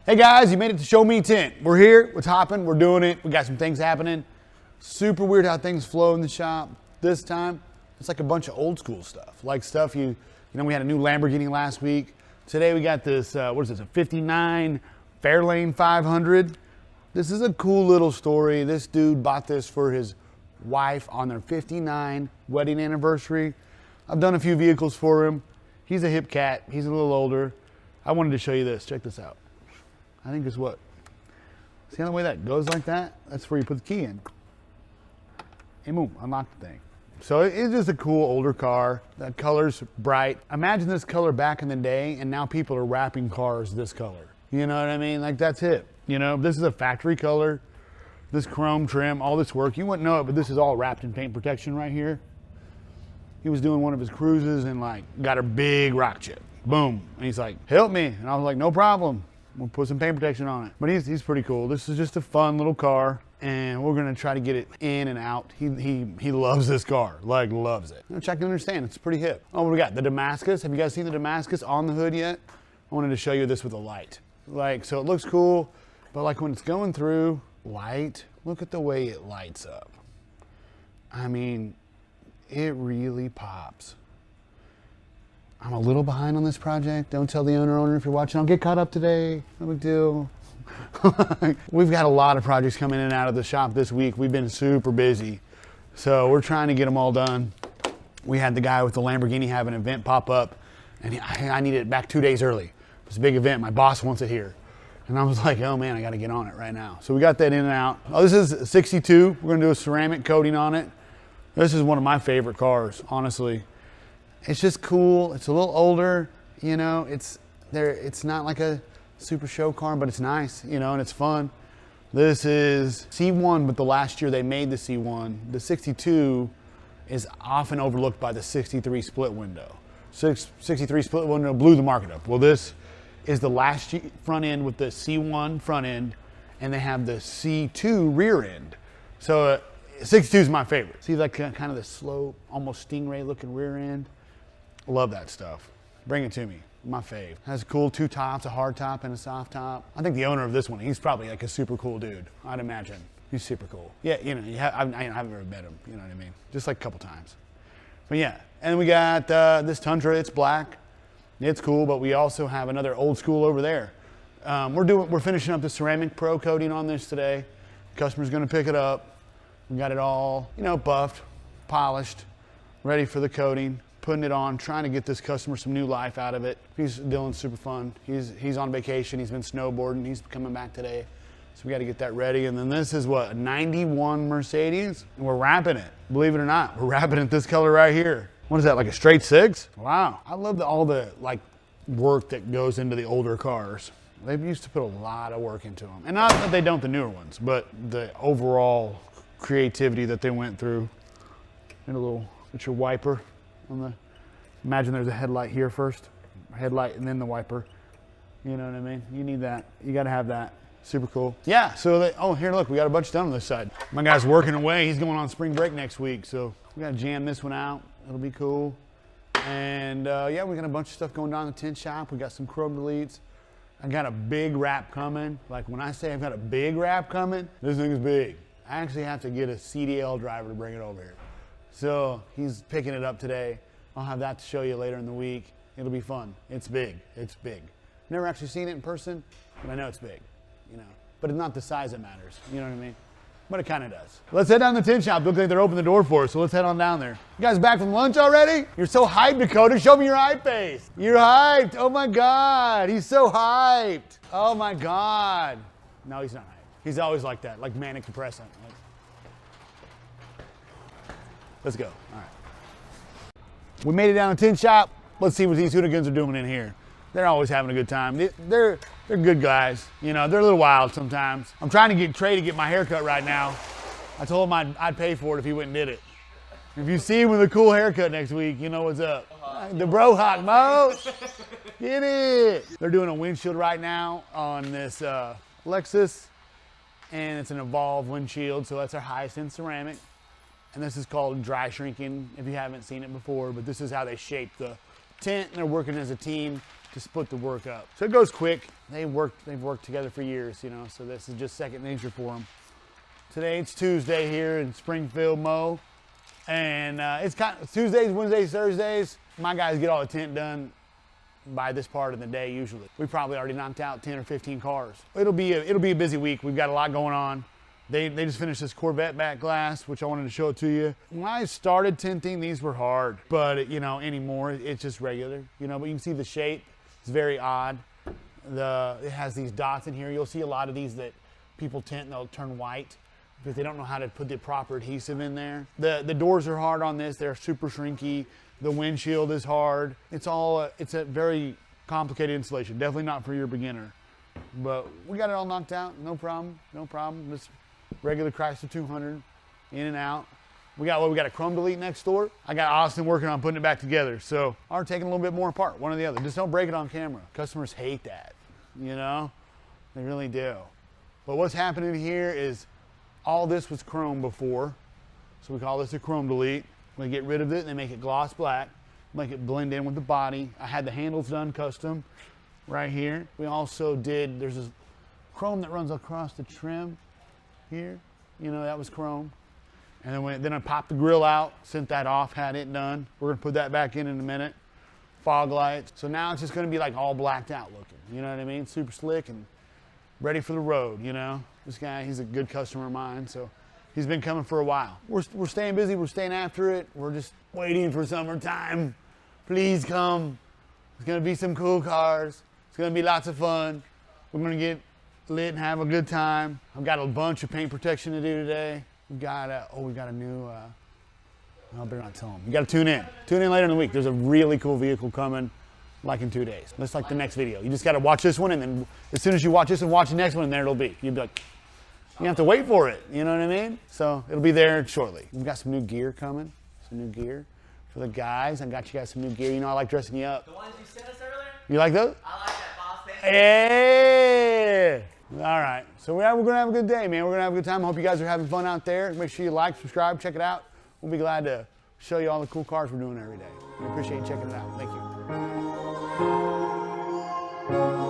Hey guys, you made it to Show Me Tint. We're here, we're hopping, we're doing it. We got some things happening. Super weird how things flow in the shop. This time, it's like a bunch of old school stuff. Like stuff you know, we had a new Lamborghini last week. Today we got this, what is this, a 59 Fairlane 500. This is a cool little story. This dude bought this for his wife on their 59 wedding anniversary. I've done a few vehicles for him. He's a hip cat, he's a little older. I wanted to show you this, check this out. I think it's what? See how the way that goes like that? That's where you put the key in. And boom, unlock the thing. So it's just a cool older car. That color's bright. Imagine this color back in the day, and now people are wrapping cars this color. You know what I mean? Like that's it. You know, this is a factory color. This chrome trim, all this work. You wouldn't know it, but this is all wrapped in paint protection right here. He was doing one of his cruises and like got a big rock chip. Boom. And he's like, help me. And I was like, no problem. We'll put some paint protection on it. But he's pretty cool. This is just a fun little car, and we're gonna try to get it in and out. He loves this car, like loves it. Which I can understand, it's pretty hip. Oh, what we got? The Damascus. Have you guys seen the Damascus on the hood yet? I wanted to show you this with a light. Like, so it looks cool, but like when it's going through light, look at the way it lights up. I mean, it really pops. I'm a little behind on this project. Don't tell the owner if you're watching. I'll get caught up today. No big deal. We've got a lot of projects coming in and out of the shop this week. We've been super busy. So we're trying to get them all done. We had the guy with the Lamborghini have an event pop up, and I needed it back 2 days early. It's a big event. My boss wants it here. And I was like, oh man, I got to get on it right now. So we got that in and out. Oh, this is 62. We're going to do a ceramic coating on it. This is one of my favorite cars, honestly. It's just cool. It's a little older, you know. It's not like a super show car, but it's nice, you know, and it's fun. This is C1, but the last year they made the C1. The 62 is often overlooked by the 63 split window. 63 split window blew the market up. Well, this is the last front end with the C1 front end, and they have the C2 rear end. So 62 is my favorite. See, like kind of the slow, almost Stingray looking rear end. Love that stuff. Bring it to me. My fave. Has cool two tops, a hard top and a soft top. I think the owner of this one, he's probably like a super cool dude. I'd imagine. He's super cool. Yeah, you know, I haven't ever met him, you know what I mean? Just like a couple times. But yeah, and we got this Tundra, it's black. It's cool, but we also have another old school over there. We're finishing up the ceramic pro coating on this today. Customer's gonna pick it up. We got it all, you know, buffed, polished, ready for the coating. Putting it on, trying to get this customer some new life out of it. Dylan's super fun. He's on vacation. He's been snowboarding. He's coming back today. So we got to get that ready. And then this is what, a 91 Mercedes? And we're wrapping it. Believe it or not, we're wrapping it this color right here. What is that, like a straight 6? Wow. I love all the like work that goes into the older cars. They used to put a lot of work into them. And not that they don't the newer ones, but the overall creativity that they went through. And a little, it's your wiper. Imagine there's a headlight here first, headlight and then the wiper. You know what I mean? You need that. You got to have that. Super cool. Yeah, so oh, here, look, we got a bunch done on this side. My guy's working away. He's going on spring break next week, so we got to jam this one out. It'll be cool. And yeah, we got a bunch of stuff going on in the tint shop. We got some chrome deletes. I got a big wrap coming. Like when I say I've got a big wrap coming, this thing is big. I actually have to get a CDL driver to bring it over here. So he's picking it up today. I'll have that to show you later in the week. It'll be fun. It's big. It's big. Never actually seen it in person, but I know it's big, you know. But it's not the size that matters, you know what I mean? But it kind of does. Let's head down to the tint shop. Looks like they're opening the door for us, so let's head on down there. You guys back from lunch already? You're so hyped, Dakota. Show me your hype face. You're hyped. Oh my God. He's so hyped. Oh my God. No, he's not hyped. He's always like that, like manic depressant. Like, let's go. All right. We made it down to the tint shop. Let's see what these hooligans are doing in here. They're always having a good time. They're good guys. You know, they're a little wild sometimes. I'm trying to get Trey to get my haircut right now. I told him I'd pay for it if he went and did it. If you see him with a cool haircut next week, you know what's up. The bro hawk, Mo. Get it. They're doing a windshield right now on this Lexus, and it's an Evolve windshield, so that's our highest end ceramic. And this is called dry shrinking, if you haven't seen it before, but this is how they shape the tint, and they're working as a team to split the work up. So it goes quick. They've worked together for years, you know, so this is just second nature for them. Today it's Tuesday here in Springfield, Mo. And it's kind of Tuesdays, Wednesdays, Thursdays. My guys get all the tint done by this part of the day usually. We probably already knocked out 10 or 15 cars. It'll be a busy week. We've got a lot going on. They just finished this Corvette back glass, which I wanted to show it to you. When I started tinting, these were hard, but you know, anymore, it's just regular, you know, but you can see the shape, it's very odd. It has these dots in here. You'll see a lot of these that people tint and they'll turn white because they don't know how to put the proper adhesive in there. The doors are hard on this. They're super shrinky. The windshield is hard. It's a very complicated installation. Definitely not for your beginner, but we got it all knocked out. No problem, no problem. Just regular Chrysler 200, in and out. We got a chrome delete next door. I got Austin working on putting it back together. So are taking a little bit more apart, one or the other. Just don't break it on camera. Customers hate that, you know? They really do. But what's happening here is all this was chrome before. So we call this a chrome delete. They get rid of it and they make it gloss black, make it blend in with the body. I had the handles done custom right here. We also there's this chrome that runs across the trim here, you know, that was chrome. And then I popped the grill out, sent that off, had it done. We're gonna put that back in a minute. Fog lights. So now it's just gonna be like all blacked out looking, you know what I mean? Super slick and ready for the road, you know? This guy, he's a good customer of mine, so he's been coming for a while. We're staying busy, we're staying after it. We're just waiting for summertime. Please come. It's gonna be some cool cars. It's gonna be lots of fun. We're gonna get lit and have a good time. I've got a bunch of paint protection to do today. We've got a new, I better not tell them. You gotta tune in. Tune in later in the week. There's a really cool vehicle coming like in 2 days. That's like the next video. You just gotta watch this one and then as soon as you watch this and watch the next one, and there it'll be. You'll be like, you have to wait for it, you know what I mean? So it'll be there shortly. We've got some new gear coming, some new gear for the guys. I got you guys some new gear. You know I like dressing you up. The ones you sent us earlier? You like those? I like that, boss. Hey! All right, so we're gonna have a good day, man. We're gonna have a good time. I hope you guys are having fun out there. Make sure you like, subscribe, check it out. We'll be glad to show you all the cool cars we're doing every day. We appreciate you checking it out. Thank you.